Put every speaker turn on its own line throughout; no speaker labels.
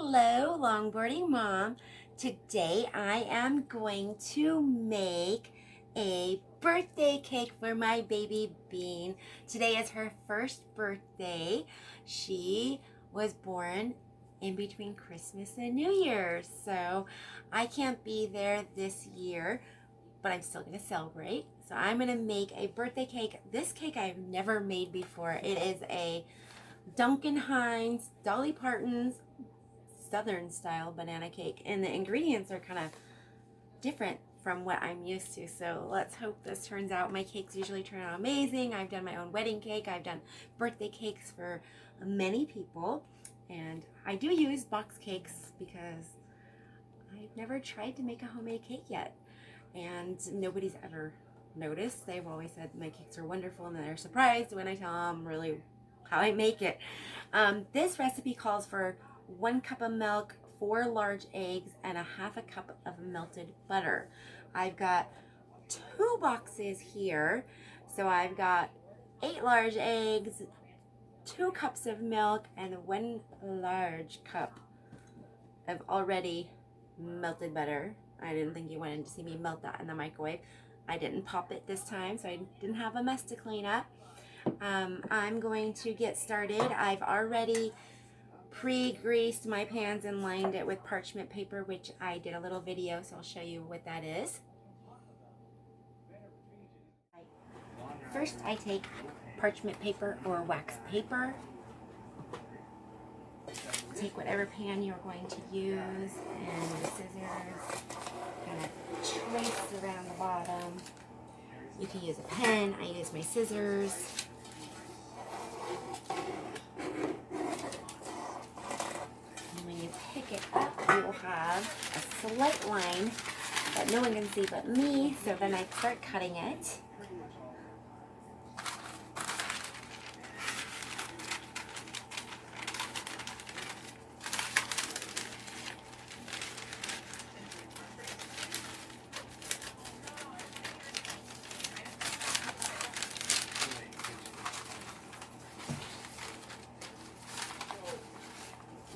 Hello, longboarding mom. Today I am going to make a birthday cake for my baby Bean. Today is her first birthday. She was born in between Christmas and New Year's, so I can't be there this year, but I'm still going to celebrate. So I'm going to make a birthday cake. This cake I've never made before. It is a Duncan Hines, Dolly Parton's Southern style banana cake, and the ingredients are kind of different from what I'm used to. So let's hope this turns out. My cakes usually turn out amazing. I've done my own wedding cake. I've done birthday cakes for many people, and I do use box cakes because I've never tried to make a homemade cake yet, and nobody's ever noticed. They've always said my cakes are wonderful, and then they're surprised when I tell them really how I make it. This recipe calls for 1 cup of milk, 4 large eggs, and a half a cup of melted butter. I've got 2 boxes here, so I've got 8 large eggs, 2 cups of milk, and 1 large cup of already melted butter. I didn't think you wanted to see me melt that in the microwave. I didn't pop it this time, so I didn't have a mess to clean up. I'm going to get started. I've already pre-greased my pans and lined it with parchment paper, which I did a little video, so I'll show you what that is. First, I take parchment paper or wax paper. Take whatever pan you're going to use and the scissors. Kind of trace around the bottom. You can use a pen. I use my scissors. Pick it up, you will have a slight line that no one can see but me, so then I start cutting it.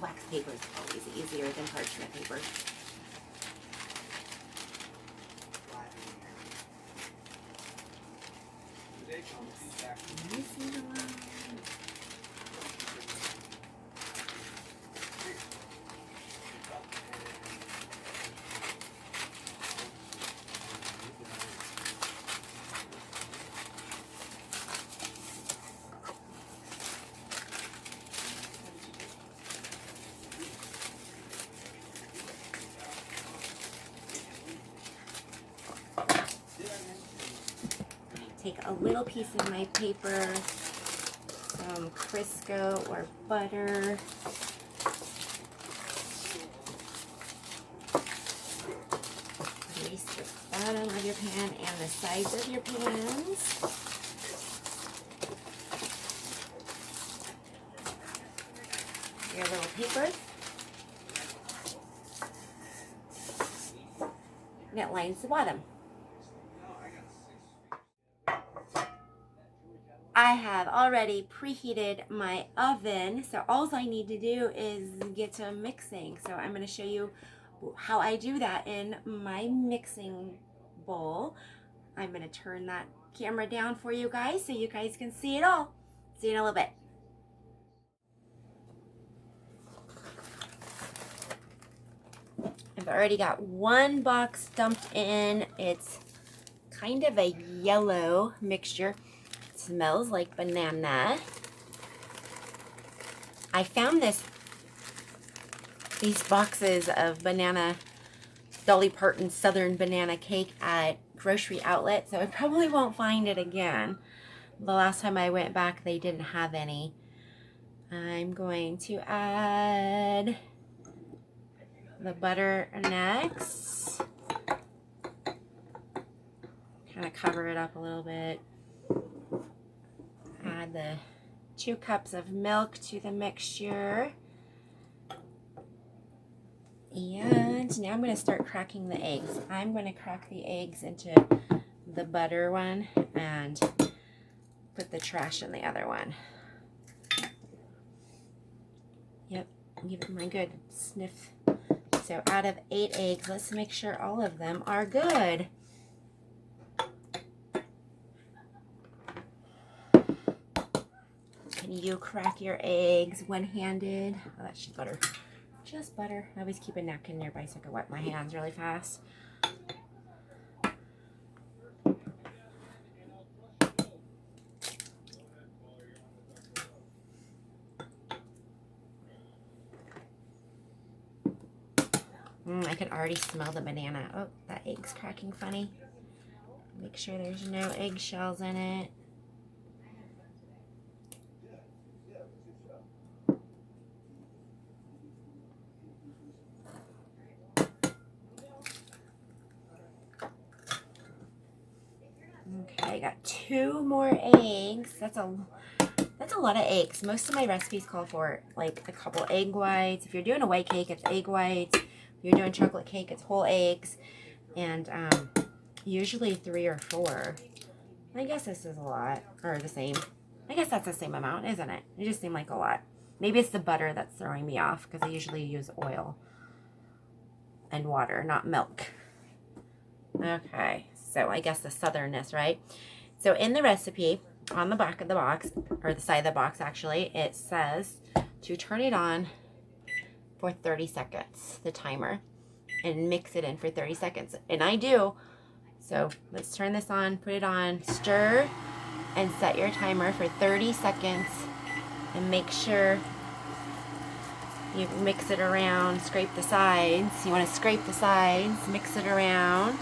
Wax paper is always easier than parchment paper. Take a little piece of my paper, some Crisco or butter, grease the bottom of your pan and the sides of your pans. Your little paper. And it lines the bottom. I have already preheated my oven, so all I need to do is get to mixing. So I'm going to show you how I do that in my mixing bowl. I'm going to turn that camera down for you guys so you guys can see it all. See you in a little bit. I've already got 1 box dumped in. It's kind of a yellow mixture. Smells like banana. I found these boxes of banana Dolly Parton Southern banana cake at grocery outlet, so I probably won't find it again. The last time I went back, they didn't have any. I'm going to add the butter next. Kind of cover it up a little bit. Add the 2 cups of milk to the mixture. And now I'm going to start cracking the eggs. I'm going to crack the eggs into the butter one and put the trash in the other one. Yep, Give it my good sniff. So out of 8 eggs, let's make sure all of them are good. Can you crack your eggs one-handed? Oh, that's just butter. Just butter. I always keep a napkin nearby so I can wipe my hands really fast. I can already smell the banana. Oh, that egg's cracking funny. Make sure there's no eggshells in it. Okay, I got 2 more eggs. That's a lot of eggs. Most of my recipes call for like a couple egg whites. If you're doing a white cake, it's egg whites. If you're doing chocolate cake, it's whole eggs. And usually 3 or 4. I guess this is a lot, or the same. I guess that's the same amount, isn't it? It just seemed like a lot. Maybe it's the butter that's throwing me off because I usually use oil and water, not milk. Okay, so I guess the southernness, right? So in the recipe, on the back of the box, or the side of the box actually, it says to turn it on for 30 seconds, the timer, and mix it in for 30 seconds. And I do. So let's turn this on, put it on, stir, and set your timer for 30 seconds. And make sure you mix it around, scrape the sides. You want to scrape the sides, mix it around.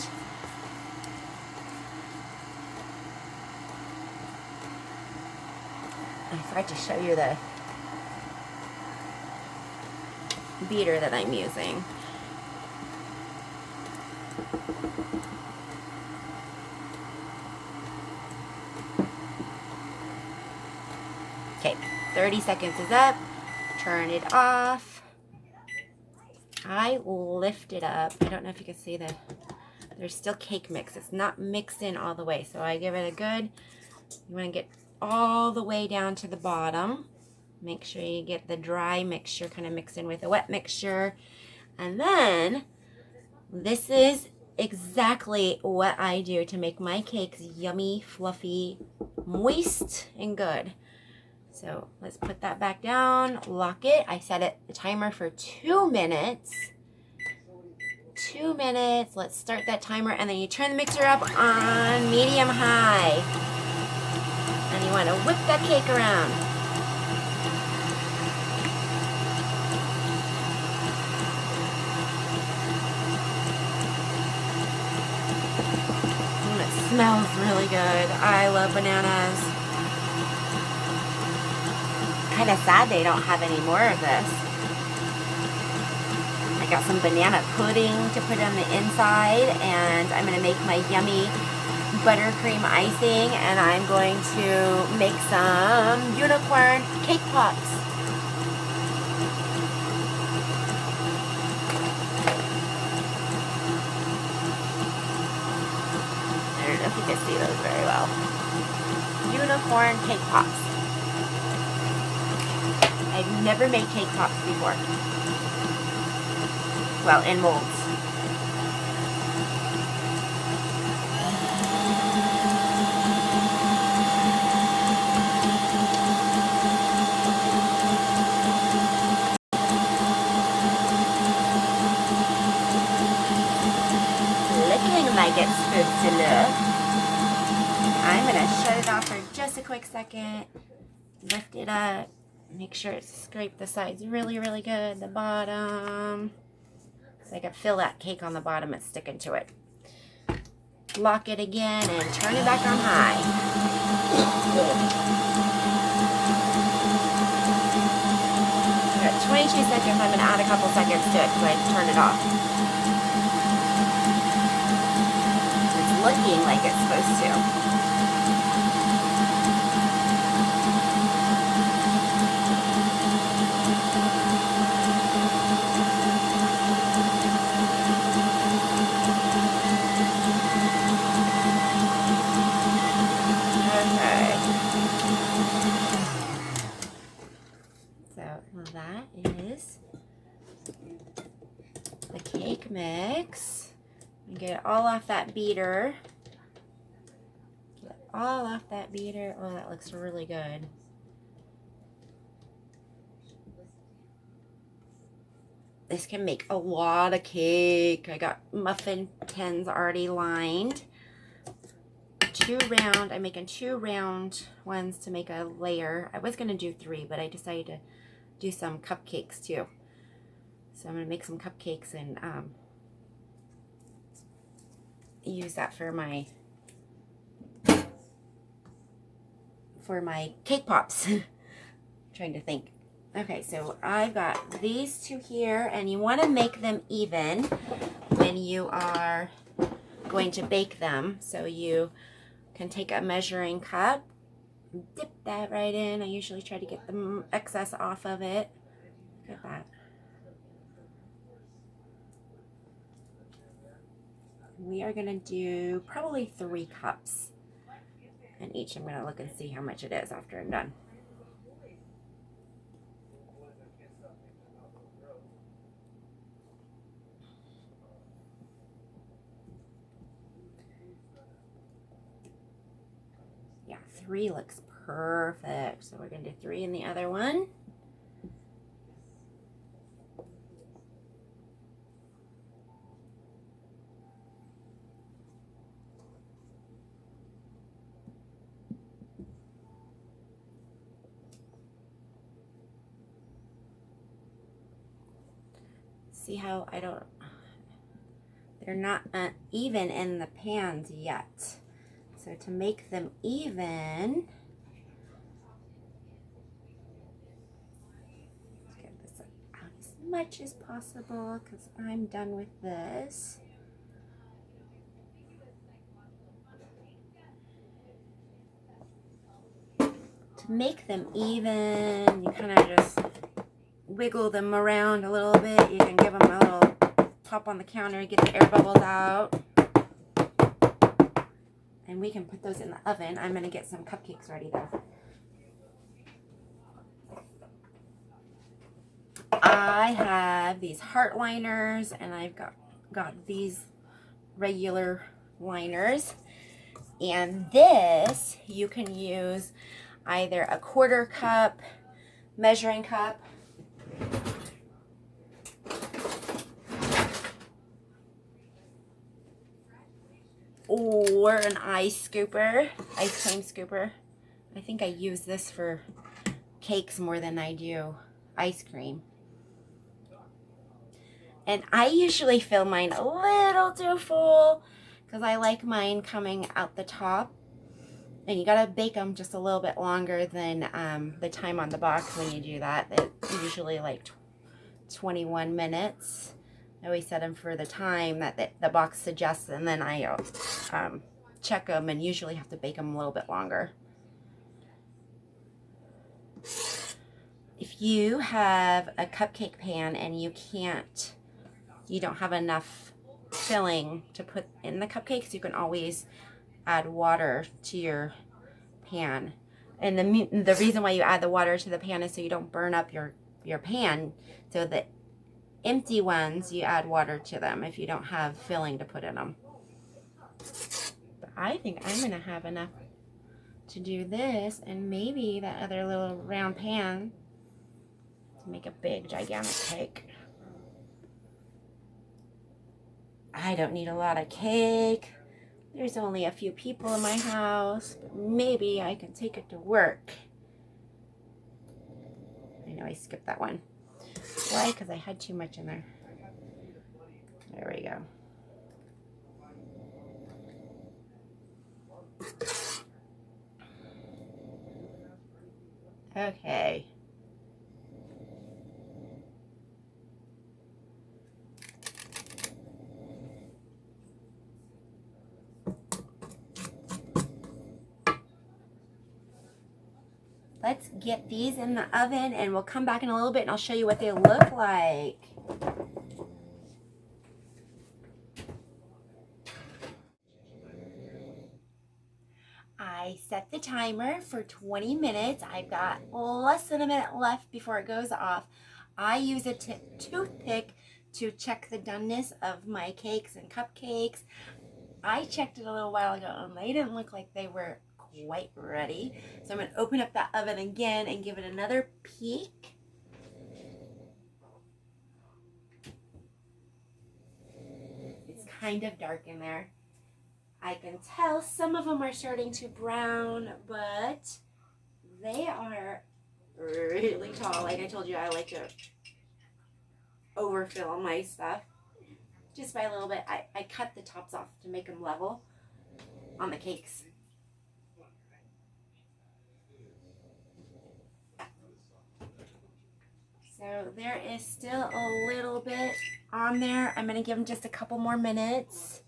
I forgot to show you the beater that I'm using. Okay, 30 seconds is up. Turn it off. I lift it up. I don't know if you can see there's still cake mix. It's not mixed in all the way. So I give it a good, you want to get all the way down to the bottom. Make sure you get the dry mixture kind of mixed in with the wet mixture. And then this is exactly what I do to make my cakes yummy, fluffy, moist, and good. So let's put that back down, lock it. I set it the timer for 2 minutes. 2 minutes. Let's start that timer, and then you turn the mixer up on medium high. And you want to whip that cake around. It smells really good. I love bananas. Kind of sad they don't have any more of this. I got some banana pudding to put on the inside, and I'm going to make my yummy buttercream icing, and I'm going to make some unicorn cake pops. I don't know if you can see those very well. Unicorn cake pops. I've never made cake pops before. Well, in molds. Looking like it's supposed to look. I'm going to shut it off for just a quick second. Lift it up. Make sure it's scraped the sides really, really good. The bottom. So I can feel that cake on the bottom. It's sticking to it. Lock it again and turn it back on high. I got 22 seconds. I'm going to add a couple seconds to it because I turned it off. It's looking like it's supposed to. So that is the cake mix. And get it all off that beater. Get it all off that beater. Oh, that looks really good. This can make a lot of cake. I got muffin tins already lined. I'm making 2 round ones to make a layer. I was gonna do 3, but I decided to do some cupcakes too. So I'm gonna make some cupcakes and use that for my cake pops. Trying to think. Okay, so I've got these 2 here, and you want to make them even when you are going to bake them. So you can take a measuring cup, dip that right in. I usually try to get the excess off of it. Look at that. We are going to do probably 3 cups. And each I'm going to look and see how much it is after I'm done. Yeah, 3 looks perfect. So we're going to do 3 in the other one. See how they're not even in the pans yet. So to make them even, let's get this out as much as possible because I'm done with this. To make them even, you kind of just wiggle them around a little bit. You can give them a little pop on the counter, get the air bubbles out. And we can put those in the oven. I'm going to get some cupcakes ready though. I have these heart liners, and I've got these regular liners. And this, you can use either a 1/4 cup measuring cup, or an ice cream scooper. I think I use this for cakes more than I do ice cream. And I usually fill mine a little too full because I like mine coming out the top. And you gotta bake them just a little bit longer than the time on the box when you do that. It's usually like 21 minutes. I always set them for the time that the box suggests, and then I check them and usually have to bake them a little bit longer. If you have a cupcake pan and you don't have enough filling to put in the cupcakes, you can always add water to your pan. And the reason why you add the water to the pan is so you don't burn up your pan. So the empty ones, you add water to them if you don't have filling to put in them. But I think I'm going to have enough to do this and maybe that other little round pan to make a big, gigantic cake. I don't need a lot of cake. There's only a few people in my house, but maybe I can take it to work. I know I skipped that one. Why? Because I had too much in there. There we go. Okay. Let's get these in the oven and we'll come back in a little bit and I'll show you what they look like. I I set the timer for 20 minutes. I've got less than a minute left before it goes off. I use a toothpick to check the doneness of my cakes and cupcakes. I checked it a little while ago and they didn't look like they were quite ready. So I'm going to open up that oven again and give it another peek. It's kind of dark in there. I can tell some of them are starting to brown, but they are really tall. Like I told you, I like to overfill my stuff just by a little bit. I cut the tops off to make them level on the cakes. So there is still a little bit on there. I'm going to give them just a couple more minutes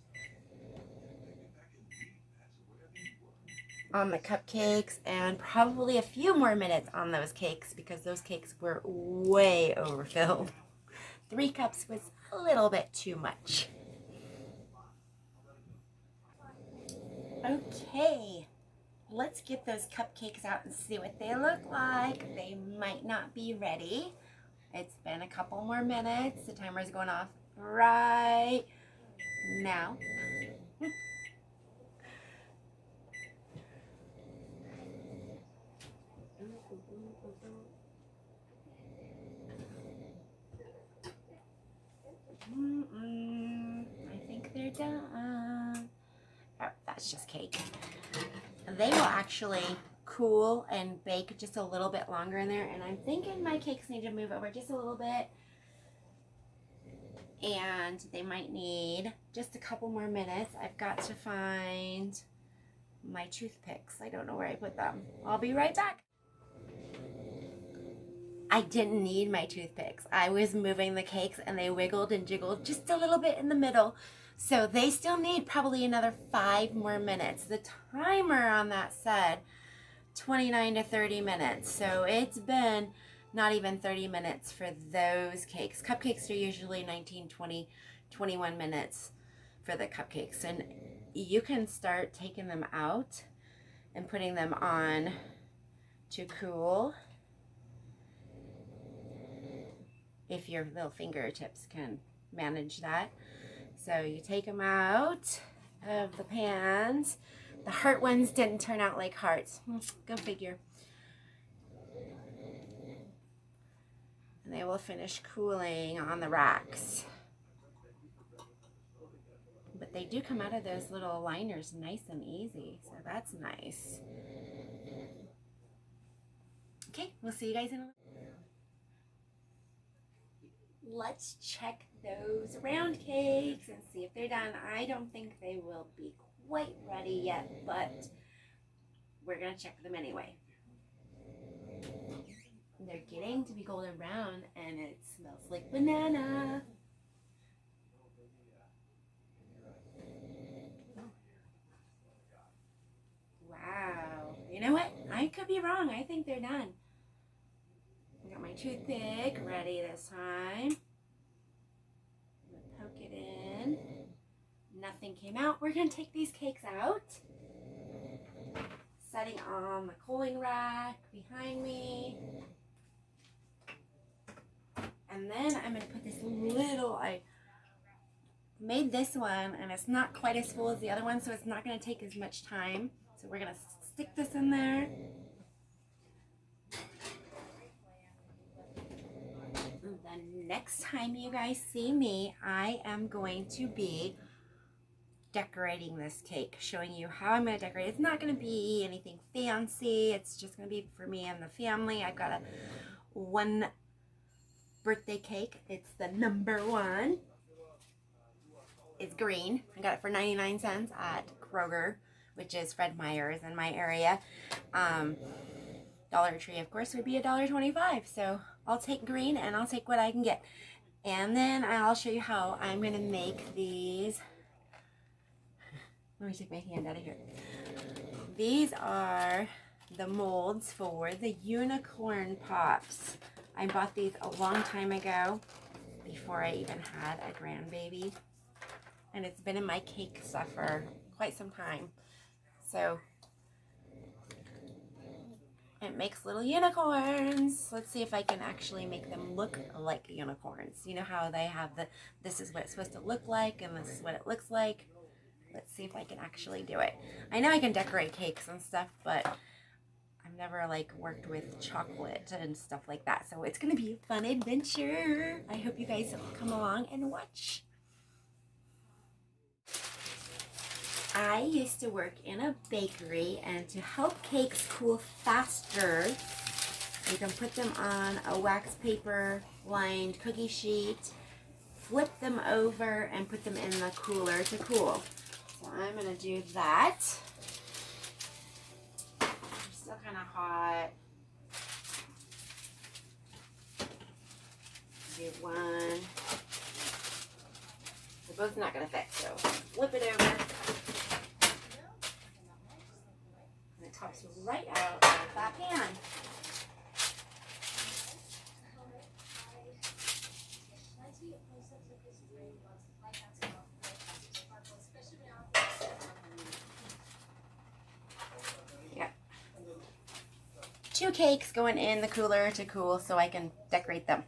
on the cupcakes and probably a few more minutes on those cakes because those cakes were way overfilled. 3 cups was a little bit too much. Okay, let's get those cupcakes out and see what they look like. They might not be ready. It's been a couple more minutes. The timer's going off right now. I think they're done. Oh, that's just cake. They will actually cool and bake just a little bit longer in there, and I'm thinking my cakes need to move over just a little bit, and they might need just a couple more minutes. I've got to find my toothpicks. I don't know where I put them. I'll be right back. I didn't need my toothpicks. I was moving the cakes and they wiggled and jiggled just a little bit in the middle. So they still need probably another 5 more minutes. The timer on that said 29 to 30 minutes. So it's been not even 30 minutes for those cakes. Cupcakes are usually 19, 20, 21 minutes for the cupcakes. And you can start taking them out and putting them on to cool if your little fingertips can manage that. So you take them out of the pans. The heart ones didn't turn out like hearts. Go figure. And they will finish cooling on the racks. But they do come out of those little liners nice and easy. So that's nice. Okay, we'll see you guys in a little. Let's check those round cakes and see if they're done. I don't think they will be quite ready yet, but we're gonna check them anyway. They're getting to be golden brown and it smells like banana. Wow. You know what? I could be wrong. I think they're done. I got my toothpick ready this time. Poke it in. Nothing came out. We're going to take these cakes out. Setting on the cooling rack behind me. And then I'm going to put this little, I made this one and it's not quite as full as the other one, so it's not going to take as much time. So we're going to stick this in there. The next time you guys see me, I am going to be decorating this cake, showing you how I'm going to decorate. It's not going to be anything fancy. It's just going to be for me and the family. I've got one birthday cake. It's the number 1. It's green. I got it for 99 cents at Kroger, which is Fred Meyer's in my area. Dollar Tree, of course, would be $1.25. So I'll take green and I'll take what I can get. And then I'll show you how I'm going to make these. Let me take my hand out of here. These are the molds for the unicorn pops. I bought these a long time ago, before I even had a grandbaby. And it's been in my cake stuff for quite some time. So It makes little unicorns. Let's see if I can actually make them look like unicorns. You know how they have this is what it's supposed to look like and this is what it looks like. Let's see if I can actually do it. I know I can decorate cakes and stuff, but I've never like worked with chocolate and stuff like that. So it's gonna be a fun adventure. I hope you guys come along and watch. I used to work in a bakery, and to help cakes cool faster, you can put them on a wax paper lined cookie sheet, flip them over, and put them in the cooler to cool. So I'm gonna do that. They're still kind of hot. Do one. They're both not gonna fit, so flip it over. And it pops right out of that pan. Yeah. 2 cakes going in the cooler to cool so I can decorate them.